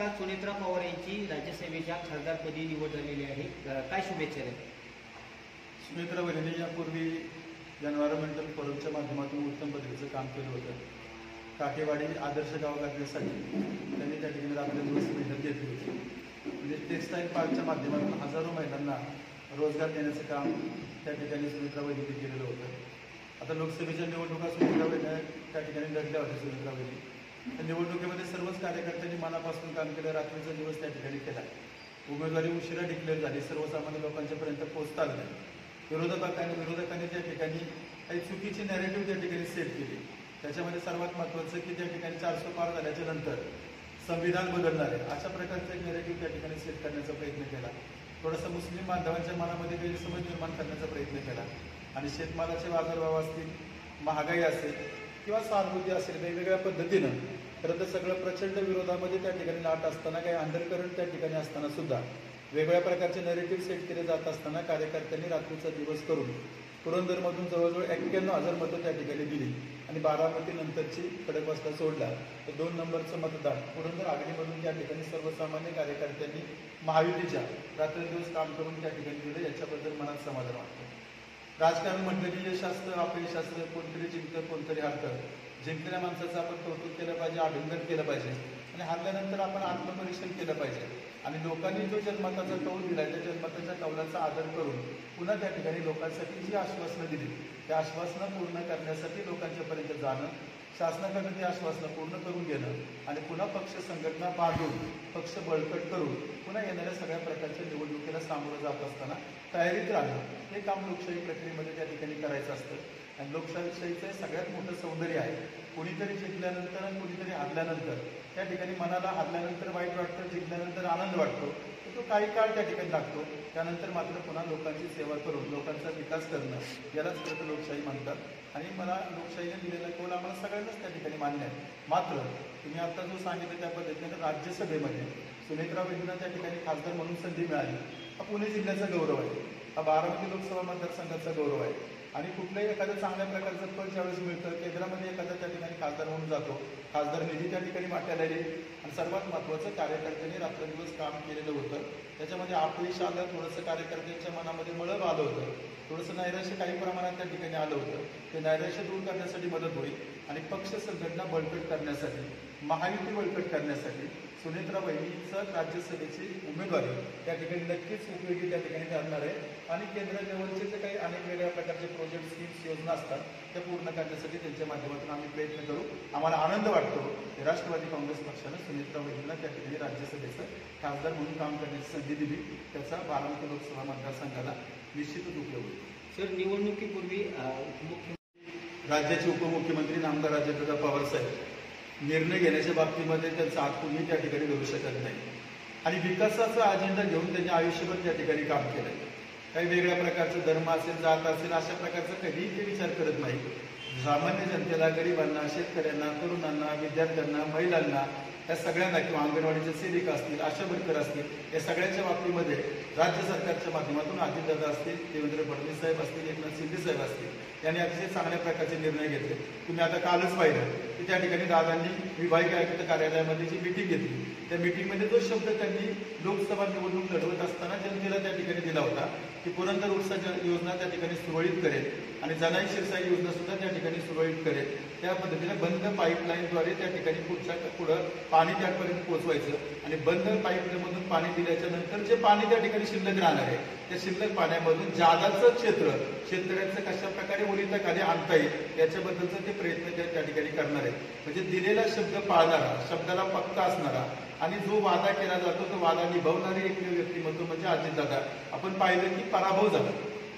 मतदारसंघात सुनेत्रा पवार यांची राज्यसभेच्या खासदारपदी निवड झालेली आहे, काय शुभेच्छा आहेत? सुनेत्रा वहिनी यापूर्वी एन्व्हायरमेंटल फोरमच्या माध्यमातून उत्तम पद्धतीचं काम केलं होतं. काकेवाडी आदर्श गाव करण्यासाठी त्यांनी त्या ठिकाणी रात्रंदिवस मेहनत घेतली होती. म्हणजे टेक्स्टाईल पार्कच्या माध्यमातून हजारो महिलांना रोजगार देण्याचं काम त्या ठिकाणी सुनेत्रा वहिनींनी केलेलं होतं. आता लोकसभेच्या निवडणुका सुनेत्रा वहिनी त्या ठिकाणी लढल्या होत्या. सुनेत्रा वहिनी त्या निवडणुकीमध्ये सर्वच कार्यकर्त्यांनी मनापासून काम केलं, रात्रीचा दिवस त्या ठिकाणी केला. उमेदवारी उशिरा डिक्लेअर झाली, सर्वसामान्य लोकांच्यापर्यंत पोहोचता आलं नाही. विरोधकांनी त्या ठिकाणी काही चुकीची नॅरेटिव्ह त्या ठिकाणी सेट केली. त्याच्यामध्ये सर्वात महत्त्वाचं की त्या ठिकाणी 400 पार झाल्याच्या नंतर संविधान बदलणार आहे अशा प्रकारचं एक नॅरेटिव्ह त्या ठिकाणी सेट करण्याचा प्रयत्न केला. थोडासा मुस्लिम बांधवांच्या मनामध्ये गैरसमज निर्माण करण्याचा प्रयत्न केला आणि शेतमालाचे बाजारभाव असतील, महागाई असेल किंवा सहानुभूती असेल, वेगवेगळ्या पद्धतीनं खरं तर सगळं प्रचंड विरोधामध्ये त्या ठिकाणी लाट असताना, काही अंडरकरंट त्या ठिकाणी असताना सुद्धा वेगवेगळ्या प्रकारचे नॅरेटिव्ह सेट केले जात असताना कार्यकर्त्यांनी रात्रीचा दिवस करून पुरंदरमधून जवळजवळ 91,000 मतं त्या ठिकाणी दिली आणि बारामती नंतरची खडकवासला सोडला तर 2 नंबरचं मतदान पुरंदर आघाडीमधून त्या ठिकाणी सर्वसामान्य कार्यकर्त्यांनी महायुतीच्या रात्रंदिवस काम करून त्या ठिकाणी दिलं. याच्याबद्दल मनात समाधान वाटतं. राजकारण म्हटलं की यश असतं, अपयश असतं, कोणतरी जिंकतं, कोणतरी हरतं. जिंकलेल्या माणसाचं आपण कौतुक केलं पाहिजे, अभिनंदन केलं पाहिजे आणि हारल्यानंतर आपण आत्मपरीक्षण केलं पाहिजे आणि लोकांनी जो जन्मताचा कौल दिला त्या जन्मताच्या कौलाचा आदर करून पुन्हा त्या ठिकाणी लोकांसाठी जी आश्वासनं दिली त्या आश्वासनं पूर्ण करण्यासाठी लोकांच्यापर्यंत जाणं, शासनाकडे ती आश्वासनं पूर्ण करून घेणं आणि पुन्हा पक्ष संघटना बांधून पक्ष बळकट करून पुन्हा येणाऱ्या सगळ्या प्रकारच्या निवडणुकीला सामोरं जात असताना तयारीत राहणं हे काम लोकशाही प्रक्रियेमध्ये त्या ठिकाणी करायचं असतं. आणि लोकशाहीचं सगळ्यात मोठं सौंदर्य आहे. कुणीतरी जिंकल्यानंतर आणि कुणीतरी हारल्यानंतर त्या ठिकाणी मनाला हारल्यानंतर वाईट वाटतं, जिंकल्यानंतर आनंद वाटतो, तर तो काही काळ त्या ठिकाणी लागतो. त्यानंतर मात्र पुन्हा लोकांची सेवा करून लोकांचा विकास करणं यालाच खरं तर लोकशाही म्हणतात आणि मला लोकशाहीने दिलेला कौल आम्हाला सगळ्यांनाच त्या ठिकाणी मान्य आहे. मात्र तुम्ही आता जो सांगितलं त्या पद्धतीने राज्यसभेमध्ये सुनेत्रा वहिनींना त्या ठिकाणी खासदार म्हणून संधी मिळाली हा पुणे जिल्ह्याचा गौरव आहे, हा बारामती लोकसभा मतदारसंघाचा गौरव आहे आणि कुठल्याही एखाद्या चांगल्या प्रकारचं पद ज्यावेळेस मिळतं केंद्रामध्ये एखादा त्या ठिकाणी खासदार म्हणून जातो, खासदार निधी त्या ठिकाणी वाट्याला येईल आणि सर्वात महत्त्वाचं कार्यकर्त्यांनी रात्रंदिवस काम केलेलं होतं. त्याच्यामध्ये अपयश आलं, थोडंसं कार्यकर्त्यांच्या मनामध्ये मळब आलं होतं, थोडंसं नैराश्य काही प्रमाणात त्या ठिकाणी आलं होतं. ते नैराश्य दूर करण्यासाठी मदत होईल आणि पक्ष संघटना बळकट करण्यासाठी, महायुती बळकट करण्यासाठी सुनेत्रा वहिनीचं राज्यसभेची उमेदवारी त्या ठिकाणी नक्कीच उपयोगी त्या ठिकाणी ठरणार आहे आणि केंद्र लेवलचे जे काही अनेक वेगळ्या प्रकारचे प्रोजेक्ट, स्कीम्स, योजना असतात त्या पूर्ण करण्यासाठी त्यांच्या माध्यमातून आम्ही प्रयत्न करू. आम्हाला आनंद वाटतो की राष्ट्रवादी काँग्रेस पक्षानं सुनेत्रा वहिनींना त्या ठिकाणी राज्यसभेचं खासदार म्हणून काम करण्याची संधी दिली. त्याचा बारामती लोकसभा मतदारसंघाला निश्चितच उपयोग होईल. सर, निवडणुकीपूर्वी राज्याचे उपमुख्यमंत्री नामदार अजितदादा पवार साहेब निर्णय घेण्याच्या बाबतीमध्ये त्यांचा हात कुणीही त्या ठिकाणी धरू शकत नाही आणि विकासाचा अजेंडा घेऊन त्यांनी आयुष्यभर त्या ठिकाणी काम केलंय. काही वेगळ्या प्रकारचं धर्म असेल, जात असेल, अशा प्रकारचा कधीही ते विचार करत नाही. सामान्य जनतेला, गरिबांना, शेतकऱ्यांना, तरुणांना, विद्यार्थ्यांना, महिलांना या सगळ्यांना किंवा अंगणवाडीचे सेविका असतील, आशा वर्कर असतील, या सगळ्यांच्या बाबतीमध्ये राज्य सरकारच्या माध्यमातून अजितदादा असतील, देवेंद्र फडणवीस साहेब असतील, एकनाथ शिंदे साहेब असतील यांनी अतिशय चांगल्या प्रकारचे निर्णय घेतले. तुम्ही आता कालच पाहिलं की त्या ठिकाणी दादांनी विभागीय आयुक्त कार्यालयामध्ये जी मिटिंग घेतली त्या मिटिंगमध्ये जो शब्द त्यांनी लोकसभा निवडणूक लढवत असताना जनतेला त्या ठिकाणी दिला होता की पुरंदर उर्सा योजना त्या ठिकाणी सुरळीत करेल आणि जनाई शिरसाई योजना सुद्धा त्या ठिकाणी सुरळीत करेल. त्या पद्धतीने बंद पाईपलाईनद्वारे त्या ठिकाणी पुढं पाणी त्यापर्यंत पोहोचवायचं आणि बंद पाईपलाईनमधून पाणी दिल्याच्या नंतर जे पाणी त्या ठिकाणी शिल्लक राहणार आहे त्या शिल्लक पाण्यामधून जादाचं क्षेत्र शेतकऱ्यांचं कशा प्रकारे ओलिताखाली आणता येईल याच्याबद्दलचं ते प्रयत्न त्या ठिकाणी करणार आहेत. म्हणजे दिलेला शब्द पाळणारा, शब्दाला पक्का असणारा आणि जो वादा केला जातो तो वादा निभावणारे एकमेव व्यक्तिमत्व म्हणजे अजितदादा. आपण पाहिलं की पराभव झाला,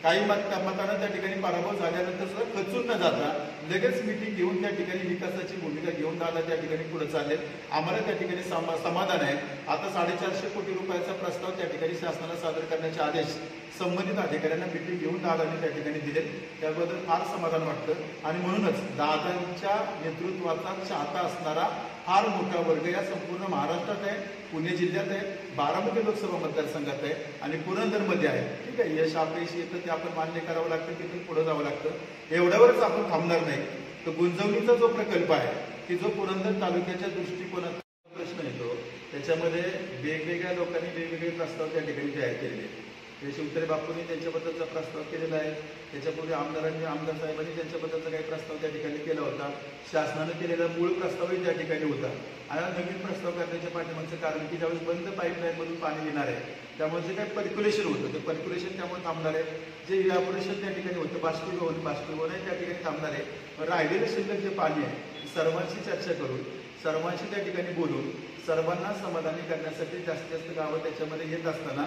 काही मतानं त्या ठिकाणी पराभव झाल्यानंतर सुद्धा खचून न जाता लगेच मिटिंग घेऊन त्या ठिकाणी विकासाची भूमिका घेऊन दादा त्या ठिकाणी पुढे चालले. आम्हाला त्या ठिकाणी समाधान आहे. आता 450 कोटी रुपयाचा प्रस्ताव त्या ठिकाणी शासनाला सादर करण्याचे आदेश संबंधित अधिकाऱ्यांना मिटिंग घेऊन दादांनी त्या ठिकाणी दिले. त्याबद्दल फार समाधान वाटतं आणि म्हणूनच दादांच्या नेतृत्वाचा चाहता असणारा फार मोठा वर्ग या संपूर्ण महाराष्ट्रात आहे, पुणे जिल्ह्यात आहे, बारामती लोकसभा मतदारसंघात आहे आणि पुरंदरमध्ये आहे. ठीक आहे, यश अपयश येतं ते आपण मान्य करावं लागतं, तिथून पुढे जावं लागतं. एवढ्यावरच आपण थांबणार नाही. तर गुंजवणीचा जो प्रकल्प आहे की जो पुरंदर तालुक्याच्या दृष्टिकोनात प्रश्न येतो त्याच्यामध्ये वेगवेगळ्या लोकांनी वेगवेगळे प्रस्ताव त्या ठिकाणी तयार केलेले आहेत. शिवतरे बापूंनी त्यांच्याबद्दलचा प्रस्ताव केलेला आहे. त्याच्यापूर्वी आमदार साहेबांनी त्यांच्याबद्दलचा काही प्रस्ताव त्या ठिकाणी केला होता. शासनानं केलेला मूळ प्रस्तावही त्या ठिकाणी होता. आणि नवीन प्रस्ताव करण्याच्या पाठीमागचं कारण की ज्यावेळेस बंद पाईपलाईनमधून पाणी येणार आहे त्यामुळे जे काही पर्क्युलेशन होतं ते पर्क्युलेशन त्यामुळे थांबणार आहे. जे इव्हॅपोरेशन त्या ठिकाणी होतं बाष्पीभवनही त्या ठिकाणी थांबणार आहे. पण राहिलेलं शिल्लक जे पाणी आहे सर्वांशी चर्चा करून सर्वांशी त्या ठिकाणी बोलून सर्वांना समाधानी करण्यासाठी जास्तीत जास्त गावं त्याच्यामध्ये येत असताना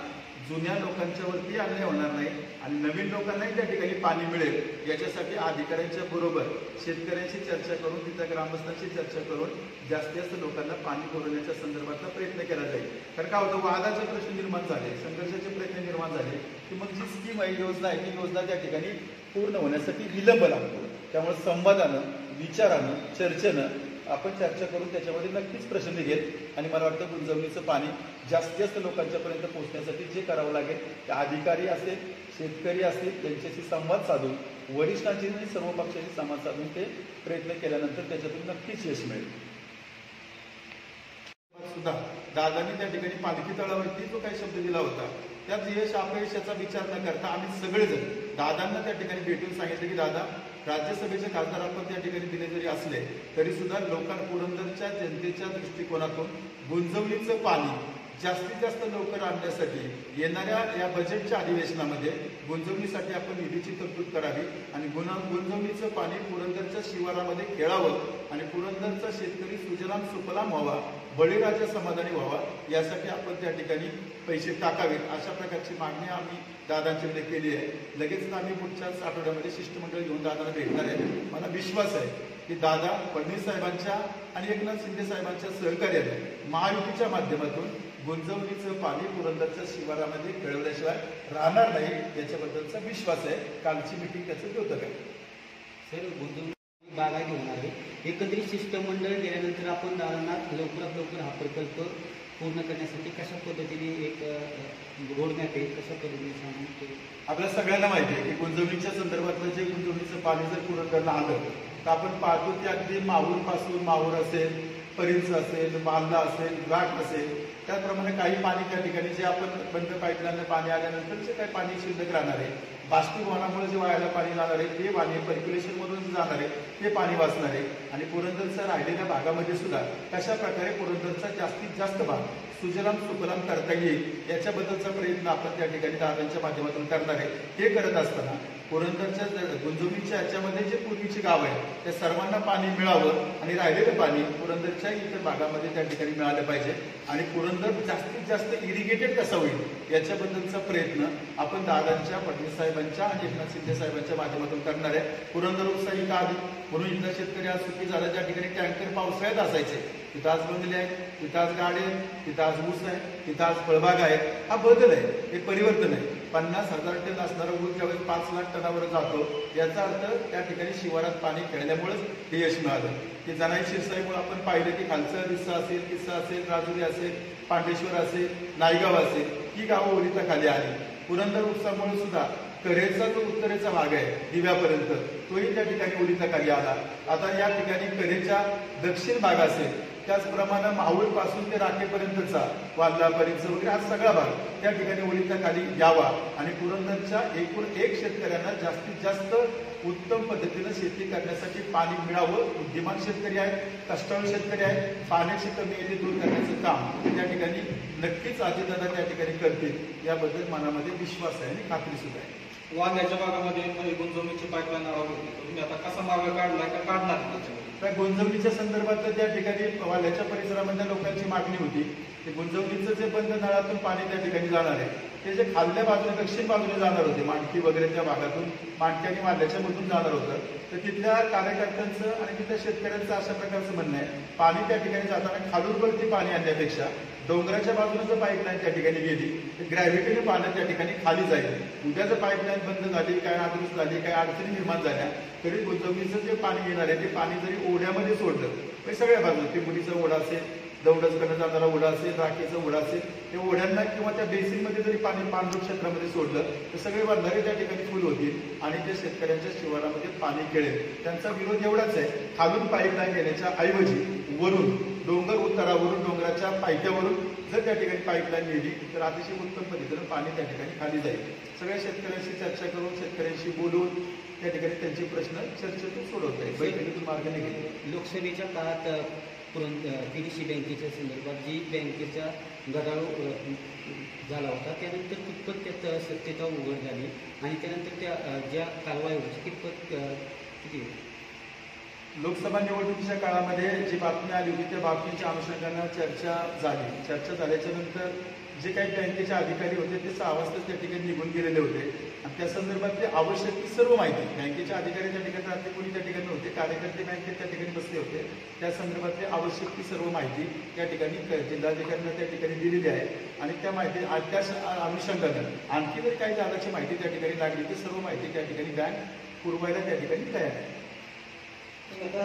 जुन्या लोकांच्यावरती अन्याय होणार नाही आणि नवीन लोकांनाही त्या ठिकाणी पाणी मिळेल याच्यासाठी अधिकाऱ्यांच्या बरोबर शेतकऱ्यांशी चर्चा करून तिथल्या ग्रामस्थांशी चर्चा करून जास्तीत जास्त लोकांना पाणी पुरवण्याच्या संदर्भातला प्रयत्न केला जाईल. कारण काय होतं वादाचे प्रश्न निर्माण झाले, संघर्षाचे प्रयत्न निर्माण झाले की मग जी स्कीम आहे योजना आहे ती योजना त्या ठिकाणी पूर्ण होण्यासाठी विलंब लागतो. त्यामुळे संवादानं विचारानं चर्चेनं आपण चर्चा करून त्याच्यामध्ये नक्कीच प्रश्न निघेल आणि मला वाटतं गुंजवणीचं पाणी जास्तीत जास्त लोकांच्यापर्यंत पोहोचण्यासाठी जे करावं लागेल ते अधिकारी असेल शेतकरी असतील त्यांच्याशी संवाद साधून वरिष्ठांशी आणि सर्व पक्षांशी संवाद साधून ते प्रयत्न केल्यानंतर त्याच्यातून नक्कीच यश मिळेल. सुद्धा दादांनी त्या ठिकाणी पालखी तळावरती जो काही शब्द दिला होता त्यात यश अपयशाचा विचार न करता आम्ही सगळेजण दादांना त्या ठिकाणी भेटून सांगितलं की दादा राज्यसभेचे खासदार आपण त्या ठिकाणी दिले जरी असले तरी सुद्धा पुरंदरच्या जनतेच्या दृष्टिकोनातून गुंजवणीचं पाणी जास्तीत जास्त लवकर आणण्यासाठी येणाऱ्या या बजेटच्या अधिवेशनामध्ये गुंजवणीसाठी आपण निधीची तरतूद करावी आणि गुंजवणीचं पाणी पुरंदरच्या शिवारामध्ये खेळावं आणि पुरंदरचा शेतकरी सुजलाम सुफलाम व्हावा, बळीराजा समाधानी व्हावा यासाठी आपण त्या ठिकाणी पैसे टाकावेत अशा प्रकारची मागणी आम्ही दादांच्याकडे केली आहे. लगेच आम्ही पुढच्याच आठवड्यामध्ये शिष्टमंडळ घेऊन दादांना भेटणार आहे. मला विश्वास आहे की दादा फडणवीस साहेबांच्या आणि एकनाथ शिंदे साहेबांच्या सहकार्याने महायुतीच्या माध्यमातून गुंजवणीचं पाणी पुरंदरच्या शिवारामध्ये खेळवल्याशिवाय राहणार नाही याच्याबद्दलचा विश्वास आहे. कालची मिटिंग त्याचं द्योतक आहे. सर गुंतवणूक बागायती होणार आहे. एकत्रित शिष्टमंडळ गेल्यानंतर आपण दादांना लवकरात लवकर हा प्रकल्प पूर्ण करण्यासाठी कशा पद्धतीने एक रोडमॅप आहे कशा पद्धतीने सांगू आपल्या सगळ्यांना माहिती आहे की गुंजवणीच्या संदर्भातलं जे गुंजवणीचं पाणी जर पुरंदरला आलं तर आपण पाहतो की अगदी माहूर असेल परिंच असेल मालदा असेल घाट असेल त्याचप्रमाणे काही पाणी त्या ठिकाणी जे आपण बंद पाईपलाईनला पाणी आल्यानंतर जे काही पाणी शिल्लक राहणार आहे बाष्पीभवनामुळे जे वायाला पाणी जाणार आहे ते पाणी पर्क्युलेशनमधून जे जाणार आहे ते पाणी वाचणार आहे आणि पुरंदरच्या राहिलेल्या भागामध्ये सुद्धा कशा प्रकारे पुरंदरचा जास्तीत जास्त भाग सुजलाम सुफलाम करता येईल याच्याबद्दलचा प्रयत्न आपण त्या ठिकाणी दादांच्या माध्यमातून करणार आहे. हे करत असताना पुरंदरच्या गुंजवणीच्या याच्यामध्ये जे पूर्वीची गाव आहे त्या सर्वांना पाणी मिळावं आणि राहिलेलं पाणी पुरंदरच्या इतर भागामध्ये त्या ठिकाणी मिळालं पाहिजे आणि पुरंदर जास्तीत जास्त इरिगेटेड कसं होईल याच्याबद्दलचा प्रयत्न आपण दादांच्या फडणवीस साहेबांच्या आणि एकनाथ शिंदे साहेबांच्या माध्यमातून करणार आहे. पुरंदर उत्साही का आधी म्हणून इथला शेतकरी आज सुखी झाला ज्या ठिकाणी टँकर पावसाळ्यात असायचे तिथं आज बंगले आहेत, तिथं आज गाडी आहे, तिथं आज ऊस आहे, तिथं आज फळबाग आहे. हा बदल आहे, हे परिवर्तन आहे. 50,000 टन असणारा ऊस ज्यावेळेस 5 लाख टनावर जातो याचा अर्थ त्या ठिकाणी शिवारात पाणी खेळल्यामुळेच हे यश मिळालं. की जनाई शिरसाईमुळे आपण पाहिलं की खालचा किस्सा असेल राजुरी असेल पांडेश्वर असेल नायगाव असेल ही गावं ओलिताखाली आली. पुरंदर उत्सवामुळे सुद्धा करेचा जो उत्तरेचा भाग आहे दिव्यापर्यंत तोही त्या ठिकाणी ओलिताखाली आला. आता या ठिकाणी करेच्या दक्षिण भाग असेल त्याचप्रमाणे माहूरपासून ते राखेपर्यंतचा वाल्ला परिंच वगैरे हा सगळा भाग त्या ठिकाणी ओलिताखाली यावा आणि पुरंदरच्या एकूण एक शेतकऱ्यांना जास्तीत जास्त उत्तम पद्धतीनं शेती करण्यासाठी पाणी मिळावं. बुद्धिमान शेतकरी आहेत, कष्टाळू शेतकरी आहेत, पाण्याची कमी येते दूर करण्याचं काम त्या ठिकाणी नक्कीच अजितदादा त्या ठिकाणी करतील याबद्दल मनामध्ये विश्वास आहे आणि खात्री सुद्धा आहे. वांग्याच्या भागामध्ये गुंजवणीची पाईपलाईन तुम्ही आता कसा मार्ग काढलाय का काढणार त्या गुंजवणीच्या संदर्भात त्या ठिकाणी वाल्याच्या परिसरामध्ये लोकांची मागणी होती की गुंजवणीचं जे बंद नळातून पाणी त्या ठिकाणी जाणार आहे ते जे खालच्या बाजूने दक्षिण बाजूने जाणार होते मांडकी वगैरे त्या भागातून मांडकी आणि वाल्याच्या मधून जाणार होतं तर तिथल्या कार्यकर्त्यांचं आणि तिथल्या शेतकऱ्यांचं अशा प्रकारचं म्हणणं आहे पाणी त्या ठिकाणी जाताना खालूरवरती पाणी आणण्यापेक्षा डोंगराच्या बाजूने जर पाईपलाईन त्या ठिकाणी गेली तर ग्रॅव्हिटीने पाणी त्या ठिकाणी खाली जाईल. उद्या जर पाईपलाईन बंद झाली काय नादुरुस्त झाली काय अडचणी निर्माण झाल्या तरी गुंजवणीचं जे पाणी येणार आहे ते पाणी जरी ओढ्यामध्ये सोडलं तर सगळ्या बाजूला ते मुलीचा ओढा असेल दौडचकडे जाणारा ओढा असेल राखेचा ओढा असेल ते ओढ्यांना किंवा त्या बेसिनमध्ये जरी पाणी पाणलोट क्षेत्रामध्ये सोडलं तर सगळे बंधारे त्या ठिकाणी फुल होतील आणि ते शेतकऱ्यांच्या शिवारामध्ये पाणी खेळेल. त्यांचा विरोध एवढाच आहे खालून पाईपलाईन येण्याच्या ऐवजी वरून डोंगर उतारावरून डोंगराच्या पायथ्यावरून जर त्या ठिकाणी पाईपलाईन नेली तर अतिशय उत्तम पद्धतीनं पाणी त्या ठिकाणी खाली जाईल. सगळ्या शेतकऱ्यांशी चर्चा करून शेतकऱ्यांशी बोलून त्या ठिकाणी त्यांचे प्रश्न चर्चेतून सोडवता येईल, बैठकीतून मार्ग निघेल. लोकसभेच्या काळात PDC बँकेच्या संदर्भात जी बँकेचा गदारोळ झाला होता त्यानंतर कितपत त्यात सत्यता उघड झाली आणि त्यानंतर त्या ज्या कारवाई होती कितपत किती लोकसभा निवडणुकीच्या काळामध्ये जी बातमी आली होती त्या बातमीच्या अनुषंगानं चर्चा झाली. चर्चा झाल्याच्या नंतर जे काही बँकेचे अधिकारी होते ते 6 वाजता त्या ठिकाणी निघून गेलेले होते आणि त्या संदर्भातली आवश्यक ती सर्व माहिती बँकेचे अधिकारी त्या ठिकाणी रात्री कोणी त्या ठिकाणी होते, कार्यकर्ते बँकेत त्या ठिकाणी बसले होते. त्या संदर्भातली आवश्यक ती सर्व माहिती त्या ठिकाणी जिल्हाधिकाऱ्यांना त्या ठिकाणी दिलेली आहे आणि त्या माहिती त्या अनुषंगानं आणखी जर काही जागाची माहिती त्या ठिकाणी लागली ती सर्व माहिती त्या ठिकाणी बँक पुरवायला त्या ठिकाणी तयार आहे. आता